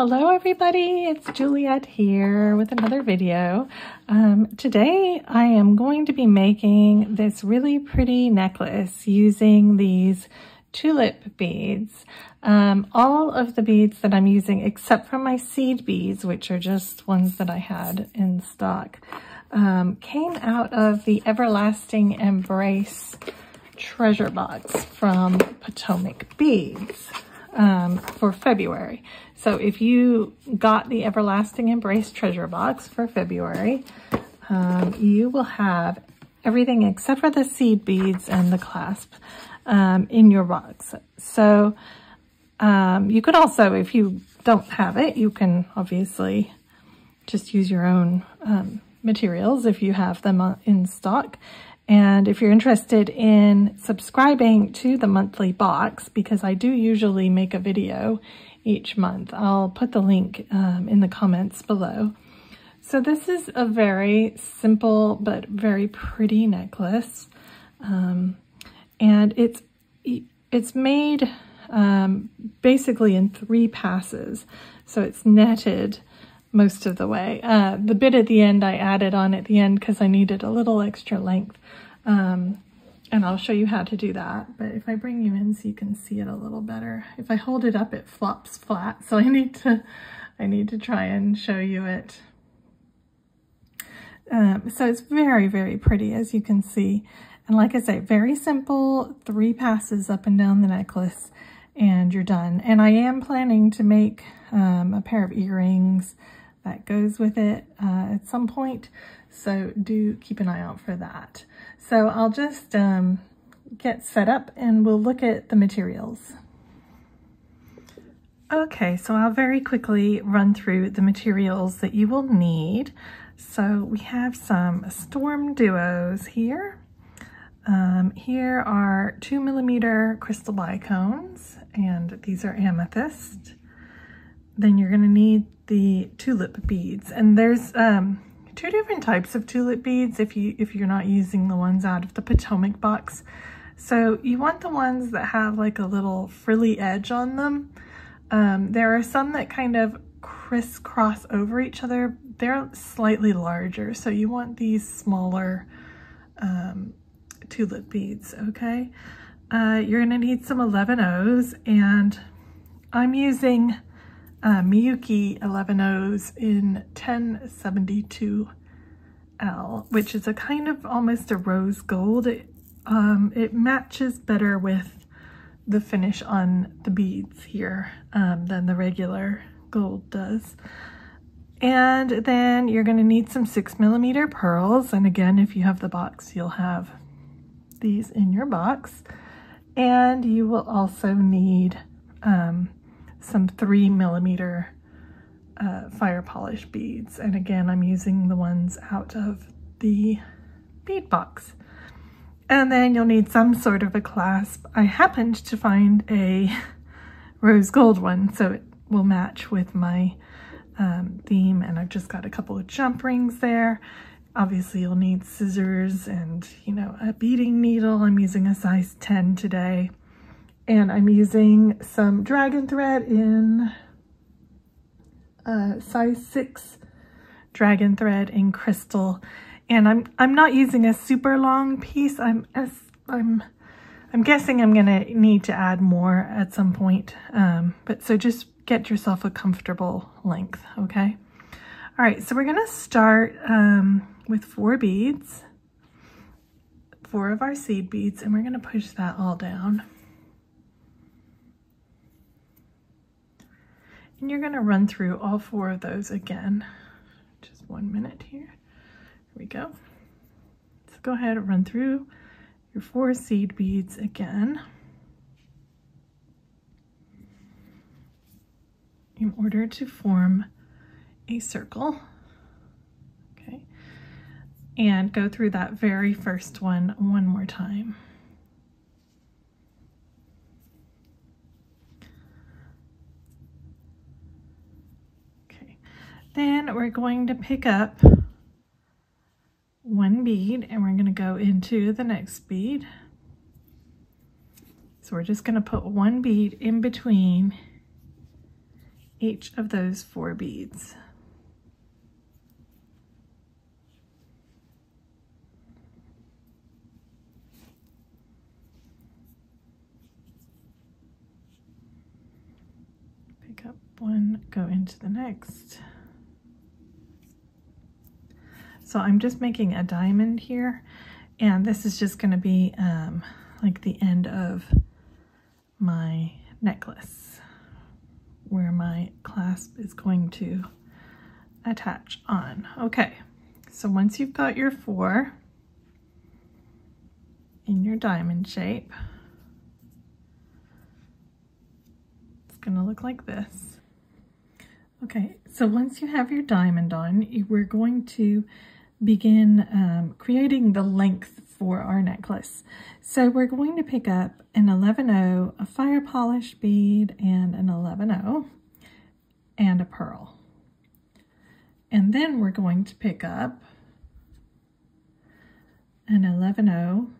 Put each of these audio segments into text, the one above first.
Hello everybody, it's Juliet here with another video. Today I am going to be making this really pretty necklace using these tulip beads. All of the beads that I'm using except for my seed beads, which are just ones that I had in stock, came out of the Everlasting Embrace treasure box from Potomac Beads for February. So if you got the Everlasting Embrace treasure box for February, you will have everything except for the seed beads and the clasp in your box. So you could also, if you don't have it, you can obviously just use your own materials if you have them in stock. And if you're interested in subscribing to the monthly box, because I do usually make a video each month, I'll put the link in the comments below. So this is a very simple but very pretty necklace. And it's made basically in 3 passes. So it's netted most of the way. The bit at the end I added on at the end because I needed a little extra length. And I'll show you how to do that. But if I bring you in so you can see it a little better, if I hold it up, it flops flat. So I need to try and show you it. So it's very, very pretty, as you can see. And like I say, very simple, 3 passes up and down the necklace and you're done. And I am planning to make a pair of earrings that goes with it at some point. So do keep an eye out for that. So I'll just get set up and we'll look at the materials. Okay, so I'll very quickly run through the materials that you will need. So we have some StormDuos here. Here are 2mm crystal bicones, and these are amethyst. Then you're going to need the tulip beads, and there's 2 different types of tulip beads if you're not using the ones out of the Potomac box. So you want the ones that have like a little frilly edge on them. There are some that kind of crisscross over each other. They're slightly larger, so you want these smaller tulip beads, okay? You're gonna need some 11/0s, and I'm using Miyuki 11/0s in 1072L, which is a kind of almost a rose gold. It matches better with the finish on the beads here than the regular gold does. And then you're going to need some 6mm pearls, and again, if you have the box, you'll have these in your box. And you will also need some 3mm fire polished beads, and again, I'm using the ones out of the bead box. And then you'll need some sort of a clasp. I happened to find a rose gold one, so it will match with my theme, and I've just got a couple of jumprings there. Obviously you'll need scissors and, you know, a beading needle. I'm using a size 10 today, and I'm using some Dragonthread in size 6 Dragonthread in crystal. And I'm not using a super long piece. I'm guessing I'm gonna need to add more at some point. But so just get yourself a comfortable length, okay? All right, so we're gonna start with 4 beads, 4 of our seed beads, and we're gonna push that all down. And you're gonna run through all 4 of those again. Just 1 minute here. Here we go. So go ahead and run through your 4 seed beads again in order to form a circle. Okay, and go through that very first one more time. Okay, then we're going to pick up 1 bead and we're going to go into the next bead. So we're just going to put 1 bead in between each of those 4 beads. Pick up one, go into the next. So I'm just making a diamond here, and this is just going to be like the end of my necklace where my clasp is going to attach on. Okay, so once you've got your 4 in your diamond shape, it's going to look like this. Okay, so once you have your diamond on, we're going to begin creating the length for our necklace. So we're going to pick up an 11/0, a fire polish bead, and an 11/0, and a pearl. And then we're going to pick up an 11/0,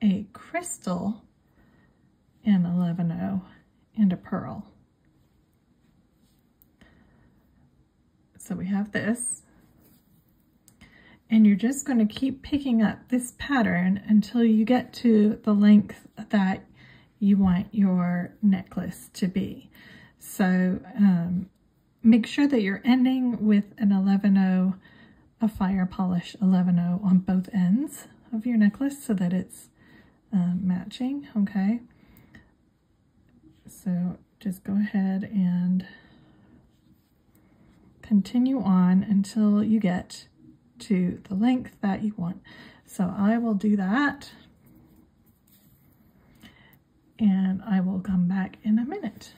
a crystal, and 11/0, and a pearl. So we have this. And you're just going to keep picking up this pattern until you get to the length that you want your necklace to be. So make sure that you're ending with an 11/0, a fire polish 11/0 on both ends of your necklace so that it's matching, okay? So just go ahead and continue on until you get to the length that you want. So I will do that, and I will come back in a minute.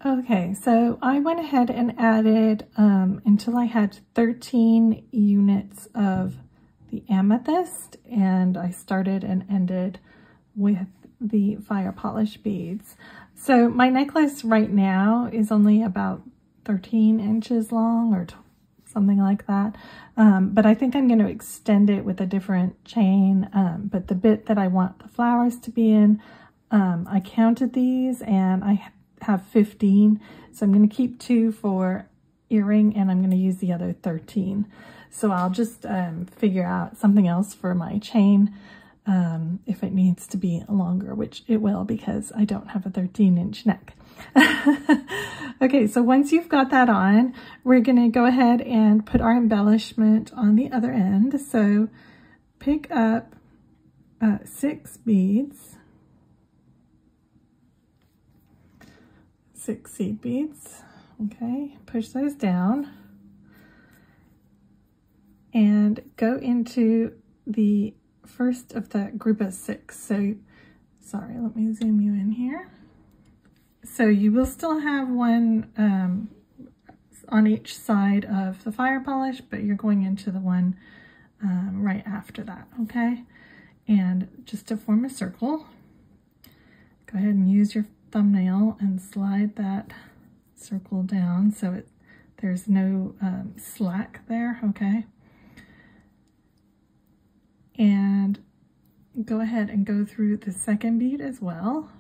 Okay, so I went ahead and added until I had 13 units of the amethyst, and I started and ended with the fire polish beads. So my necklace right now is only about 13 inches long or something like that. But I think I'm going to extend it with a different chain. But the bit that I want the flowers to be in, I counted these and I have 15. So I'm going to keep 2 for earring and I'm going to use the other 13. So I'll just figure out something else for my chain if it needs to be longer, which it will because I don't have a 13-inch neck. Okay, so once you've got that on, we're going to go ahead and put our embellishment on the other end. So pick up 6 beads, 6 seed beads, okay, push those down and go into the first of the group of 6. So, sorry, let me zoom you in here. So you will still have one on each side of the fire polish, but you're going into the one right after that, okay? And just to form a circle, go ahead and use your thumbnail and slide that circle down so there's no slack there, okay? And go ahead and go through the second bead as well.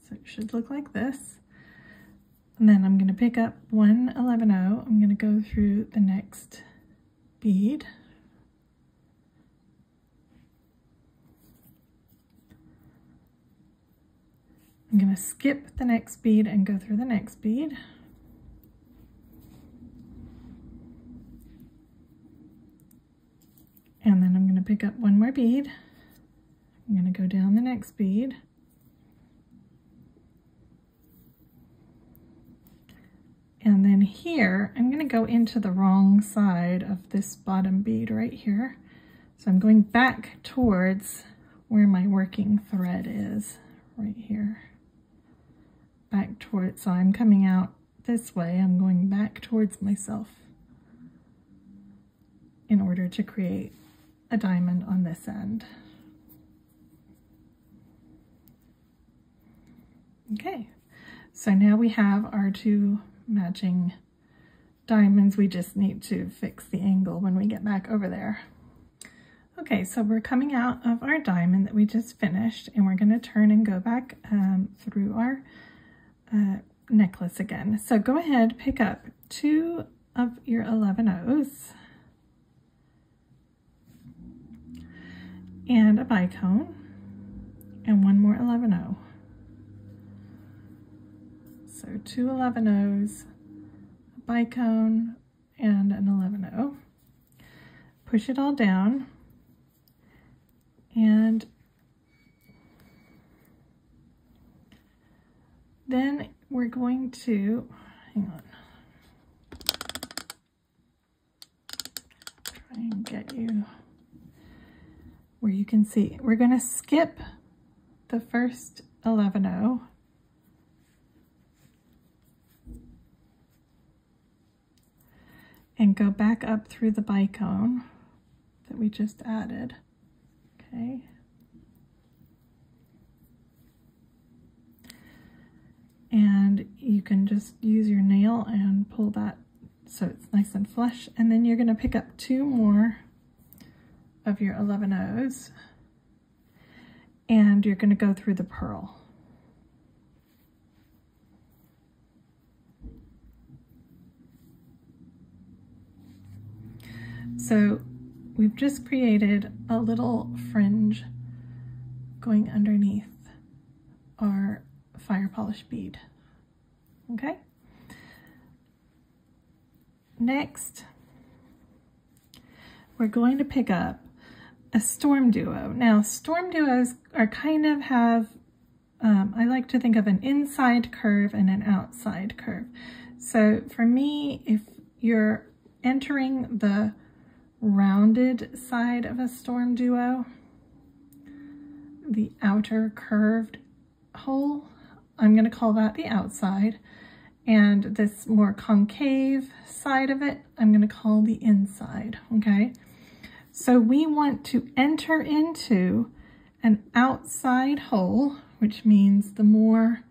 So it should look like this. And then I'm going to pick up one 11/0. I'm going to go through the next bead. I'm going to skip the next bead and go through the next bead. And then I'm going to pick up one more bead. I'm going to go down the next bead. And then here, I'm going to go into the wrong side of this bottom bead right here. So I'm going back towards where my working thread is, right here. Back towards, so I'm coming out this way, I'm going back towards myself in order to create a diamond on this end. Okay, so now we have our 2 matching diamonds. We just need to fix the angle when we get back over there. Okay, so we're coming out of our diamond that we just finished, and we're going to turn and go back through our necklace again. So go ahead, pick up 2 of your 11-ohs and a bicone and 1 more 11-oh. So 2 11-ohs, a bicone, and an 11-oh. Push it all down, and then we're going to, hang on, try and get you where you can see. We're going to skip the first 11-oh and go back up through the bicone that we just added. Okay. And you can just use your nail and pull that so it's nice and flush. And then you're going to pick up 2 more of your 11-ohs, and you're going to go through the pearl. So we've just created a little fringe going underneath our fire polish bead. Okay. Next, we're going to pick up a StormDuos. Now, StormDuos are kind of have, I like to think of an inside curve and an outside curve. So for me, if you're entering the rounded side of a StormDuos, the outer curved hole, I'm going to call that the outside, and this more concave side of it, I'm going to call the inside, okay? So we want to enter into an outside hole, which means the more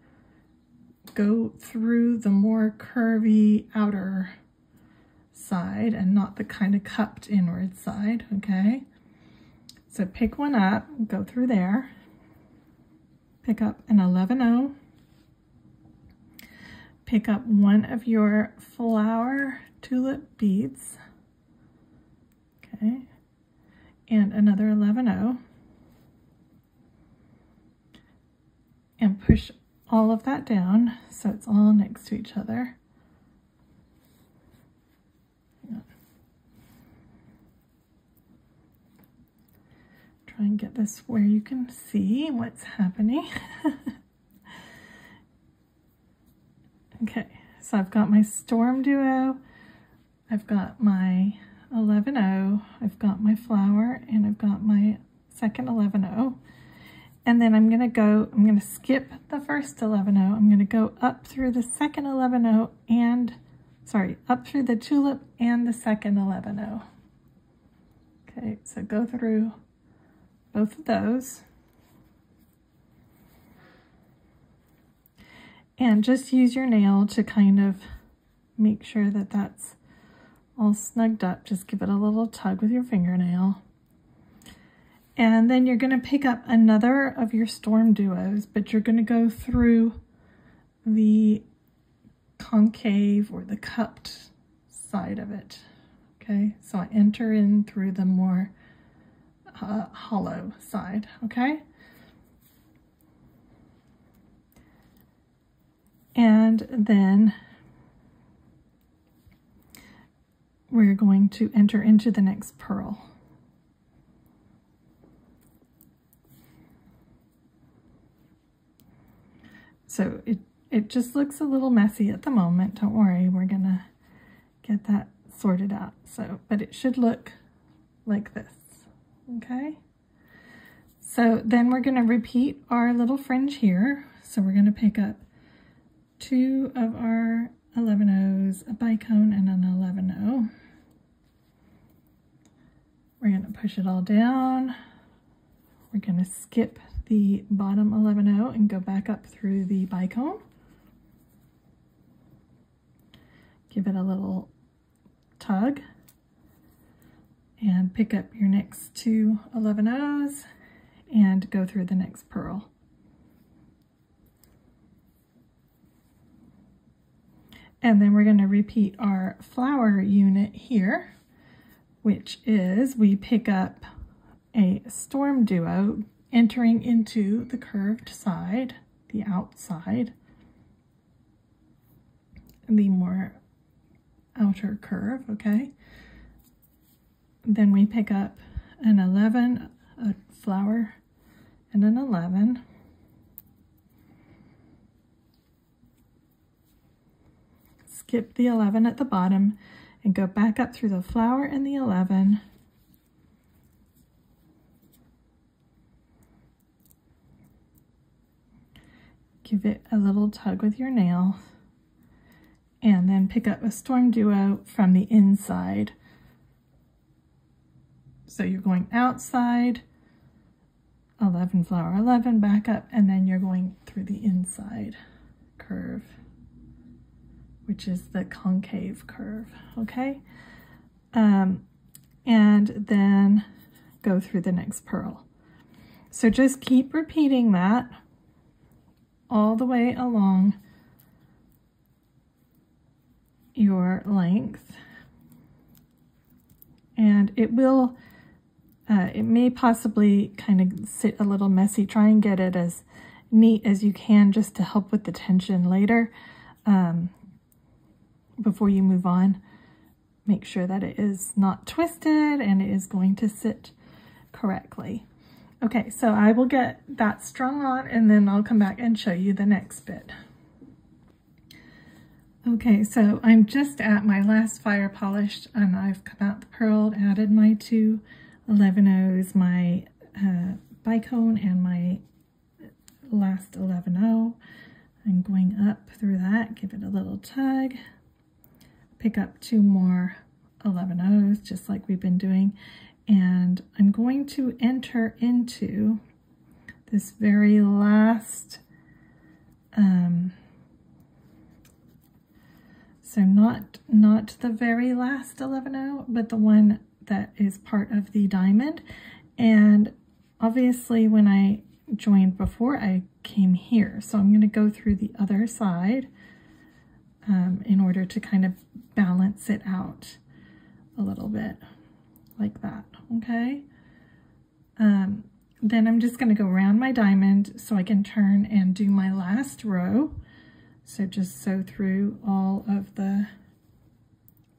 go through the more curvy outer side and not the kind of cupped inward side, okay? So pick one up, go through there, pick up an 11-oh, pick up 1 of your flower tulip beads, okay, and another 11-oh, and push all of that down so it's all next to each other. Try and get this where you can see what's happening. Okay, so I've got my StormDuos, I've got my 11-oh, I've got my flower, and I've got my second 11-oh. And then I'm gonna skip the first 11-oh. I'm gonna go up through the second 11-oh and, sorry, up through the tulip and the second 11-oh. Okay, so go through both of those. And just use your nail to kind of make sure that that's all snugged up. Just give it a little tug with your fingernail. And then you're going to pick up another of your StormDuos, but you're going to go through the concave or the cupped side of it. Okay, so I enter in through the more hollow side, okay? And then we're going to enter into the next pearl. So it just looks a little messy at the moment. Don't worry, we're gonna get that sorted out. So, but it should look like this, okay? So then we're gonna repeat our little fringe here. So we're gonna pick up 2 of our 11-ohs, a bicone, and an 11-oh. We're going to push it all down. We're going to skip the bottom 11-oh and go back up through the bicone. Give it a little tug and pick up your next 2 11-ohs and go through the next purl. And then we're going to repeat our flower unit here, which is we pick up a StormDuos entering into the curved side, the outside, the more outer curve, okay? Then we pick up an 11, a flower, and an 11. Skip the 11 at the bottom and go back up through the flower and the 11. Give it a little tug with your nail and then pick up a StormDuos from the inside. So you're going outside, 11 flower 11, back up, and then you're going through the inside curve, which is the concave curve, okay? And then go through the next purl. So just keep repeating that all the way along your length. And it will, it may possibly kind of sit a little messy. Try and get it as neat as you can just to help with the tension later. Before you move on, make sure that it is not twisted and it is going to sit correctly. Okay, so I will get that strung on and then I'll come back and show you the next bit. Okay, so I'm just at my last fire polished and I've come out the purled, added my 2 11-ohs, my bicone and my last 11-oh. I'm going up through that, give it a little tug, pick up 2 more 11-ohs just like we've been doing, and I'm going to enter into this very last, so not the very last 11-oh, but the one that is part of the diamond. And obviously when I joined before, I came here, so I'm going to go through the other side in order to kind of balance it out a little bit like that, okay? Then I'm just going to go around my diamond so I can turn and do my last row. So just sew through all of the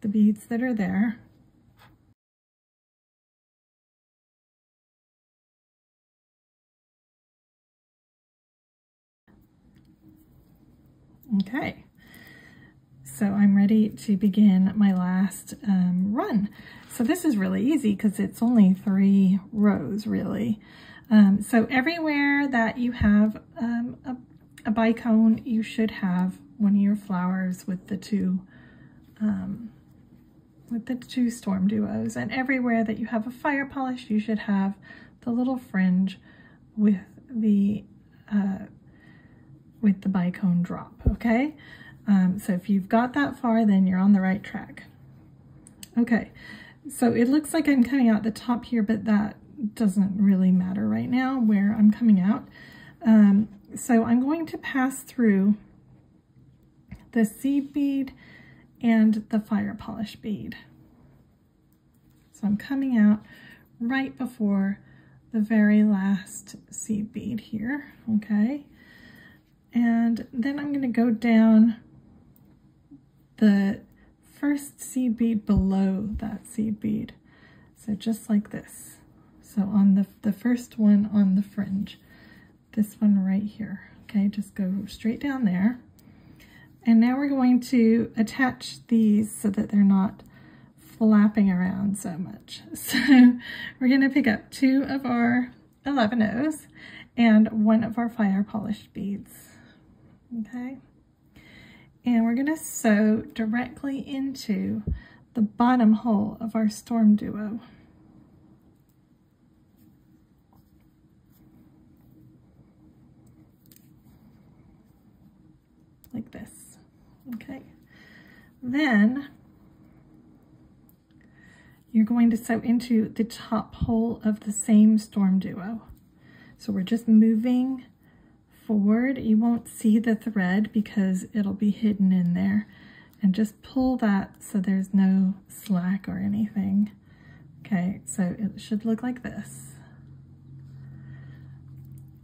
beads that are there. Okay, so I'm ready to begin my last run. So this is really easy because it's only 3 rows really. So everywhere that you have a bicone, you should have one of your flowers with the 2 StormDuos, and everywhere that you have a fire polish, you should have the little fringe with the bicone drop, okay? So if you've got that far, then you're on the right track. Okay, so it looks like I'm coming out the top here, but that doesn't really matter right now where I'm coming out. So I'm going to pass through the seed bead and the fire polish bead. So I'm coming out right before the very last seed bead here, okay? And then I'm going to go down the first seed bead below that seed bead. So just like this. So on the first one on the fringe, this one right here, okay? Just go straight down there. And now we're going to attach these so that they're not flapping around so much. So we're going to pick up 2 of our 11-ohs and 1 of our fire polished beads, okay? And we're going to sew directly into the bottom hole of our StormDuos. Like this, okay? Then you're going to sew into the top hole of the same StormDuo. So we're just moving forward. You won't see the thread because it'll be hidden in there. And just pull that so there's no slack or anything. Okay, so it should look like this.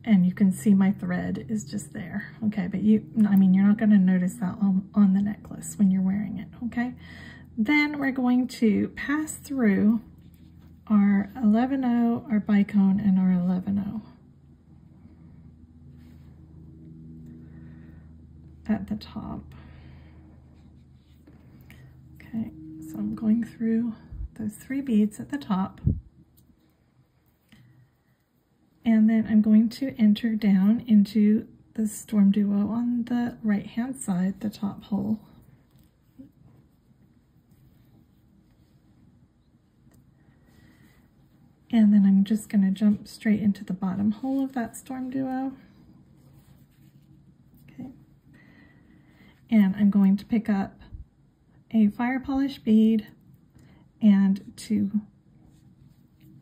And you can see my thread is just there. Okay, but you're not going to notice that on the necklace when you're wearing it, okay? Then we're going to pass through our 11-0, our bicone, and our 11-0 at the top. Okay, so I'm going through those 3 beads at the top. And then I'm going to enter down into the StormDuo on the right-hand side, the top hole. And then I'm just going to jump straight into the bottom hole of that StormDuo. Okay. And I'm going to pick up a fire polish bead and 2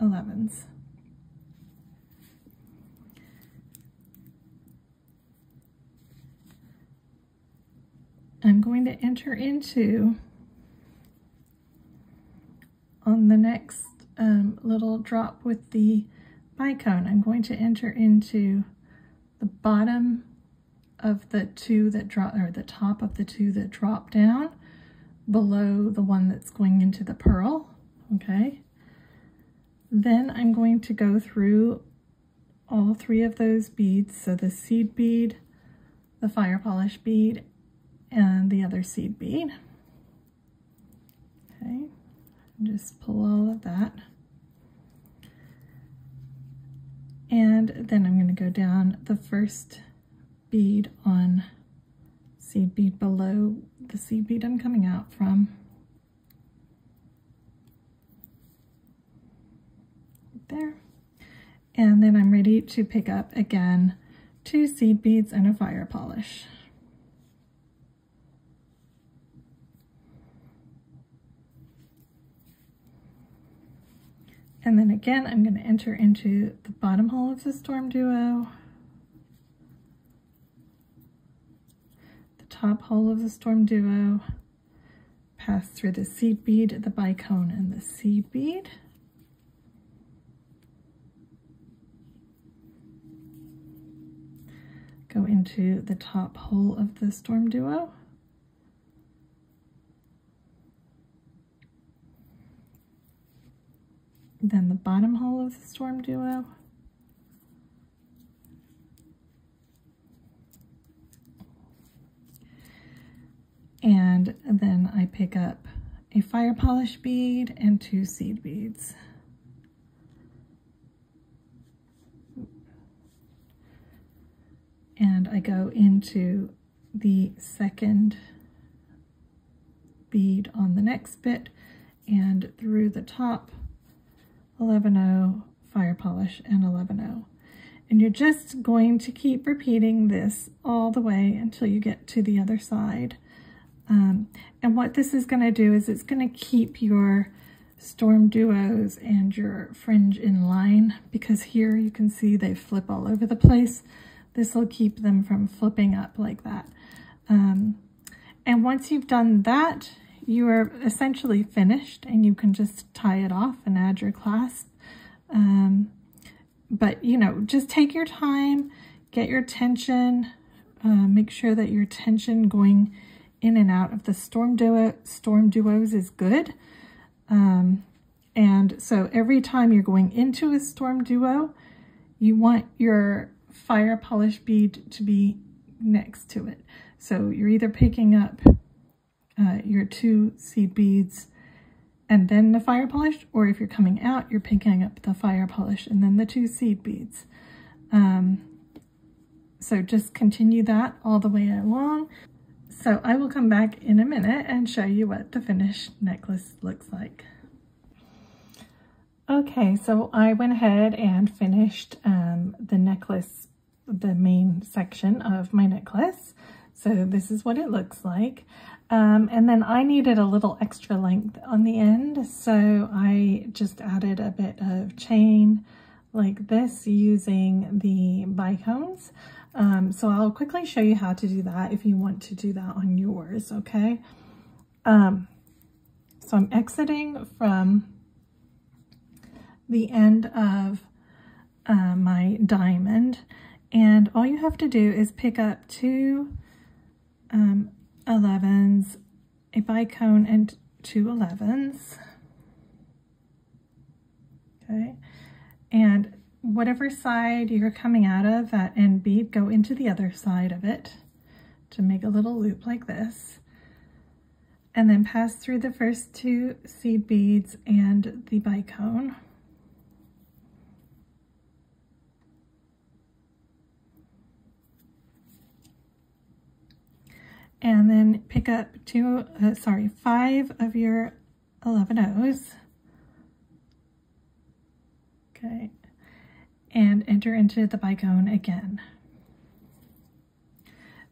11s. I'm going to enter into, on the next little drop with the bicone, I'm going to enter into the bottom of the 2 that drop, or the top of the 2 that drop down below the one that's going into the pearl, okay? Then I'm going to go through all 3 of those beads, so the seed bead, the fire polish bead, and the other seed bead. Okay, just pull all of that. And then I'm going to go down the first bead on seed bead below the seed bead I'm coming out from. There. And then I'm ready to pick up again 2 seed beads and a fire polish. And then again, I'm going to enter into the bottom hole of the StormDuo, the top hole of the StormDuo, pass through the seed bead, the bicone, and the seed bead. Go into the top hole of the StormDuo. Then the bottom hole of the StormDuo. And then I pick up a fire polish bead and 2 seed beads. And I go into the second bead on the next bit and through the top, 11-0, fire polish, and 11-0. And you're just going to keep repeating this all the way until you get to the other side. And what this is going to do is it's going to keep your StormDuos and your fringe in line, because here you can see they flip all over the place. This will keep them from flipping up like that. And once you've done that, you are essentially finished, and you can just tie it off and add your clasp. But, you know, just take your time, get your tension, make sure that your tension going in and out of the StormDuos is good. And so every time you're going into a StormDuo, you want your fire polish bead to be next to it. So you're either picking up your 2 seed beads and then the fire polish, or if you're coming out, you're picking up the fire polish and then the 2 seed beads. So just continue that all the way along. So I will come back in a minute and show you what the finished necklace looks like. Okay, so I went ahead and finished the necklace, the main section of my necklace. So this is what it looks like. And then I needed a little extra length on the end, so I just added a bit of chain like this using the bicones. So I'll quickly show you how to do that if you want to do that on yours, okay? So I'm exiting from the end of my diamond, and all you have to do is pick up 2 11s, a bicone, and 2 11s. Okay, and whatever side you're coming out of, that end bead, go into the other side of it to make a little loop like this, and then pass through the first 2 seed beads and the bicone. And then pick up 5 of your 11-Os. Okay, and enter into the bicone again.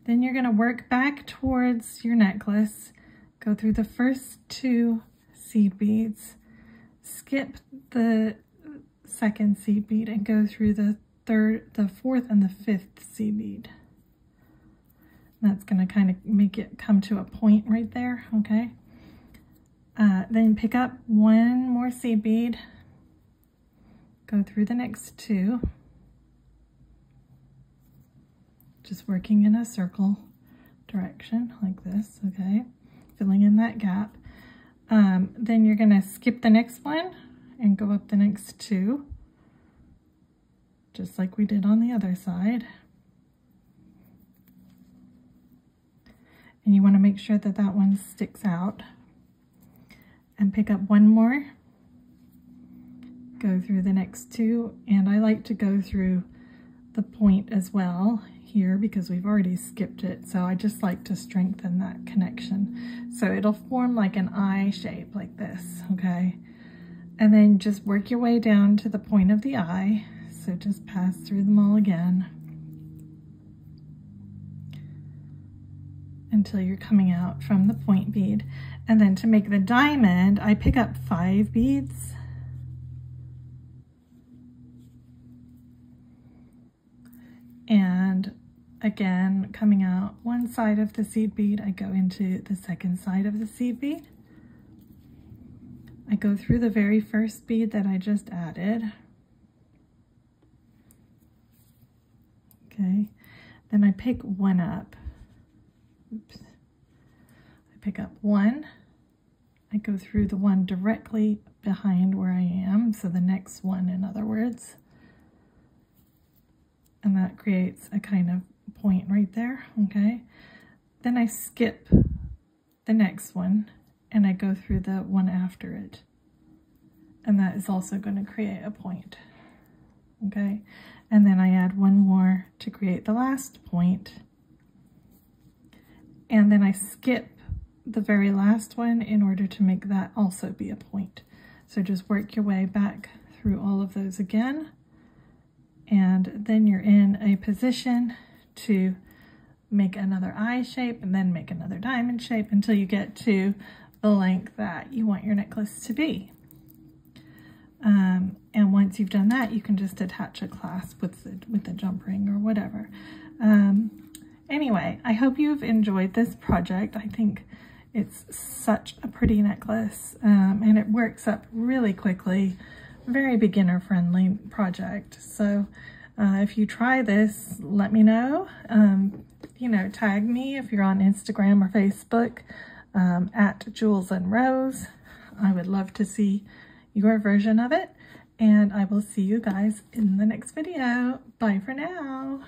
Then you're going to work back towards your necklace, go through the first 2 seed beads, skip the 2nd seed bead, and go through the 4th, and the 5th seed bead. That's going to kind of make it come to a point right there, okay? Then pick up 1 more seed bead, go through the next 2, just working in a circle direction like this, okay? Filling in that gap. Then you're going to skip the next one and go up the next 2, just like we did on the other side. And you want to make sure that that one sticks out. And pick up 1 more, go through the next 2, and I like to go through the point as well here because we've already skipped it, so I just like to strengthen that connection. So it'll form like an eye shape like this, okay? And then just work your way down to the point of the eye, so just pass through them all again until you're coming out from the point bead. And then to make the diamond, I pick up 5 beads. And again, coming out one side of the seed bead, I go into the 2nd side of the seed bead. I go through the very first bead that I just added. Okay, then I pick 1 up. Oops. I pick up 1, I go through the one directly behind where I am, so the next one, in other words, and that creates a kind of point right there, okay? Then I skip the next one and I go through the one after it, and that is also going to create a point, okay? And then I add 1 more to create the last point. And then I skip the very last one in order to make that also be a point. So just work your way back through all of those again. And then you're in a position to make another eye shape and then make another diamond shape until you get to the length that you want your necklace to be. And once you've done that, you can just attach a clasp with the jump ring or whatever. Anyway, I hope you've enjoyed this project. I think it's such a pretty necklace, and it works up really quickly. Very beginner-friendly project. So if you try this, let me know. You know, tag me if you're on Instagram or Facebook at Jules and Rose. I would love to see your version of it, and I will see you guys in the next video. Bye for now.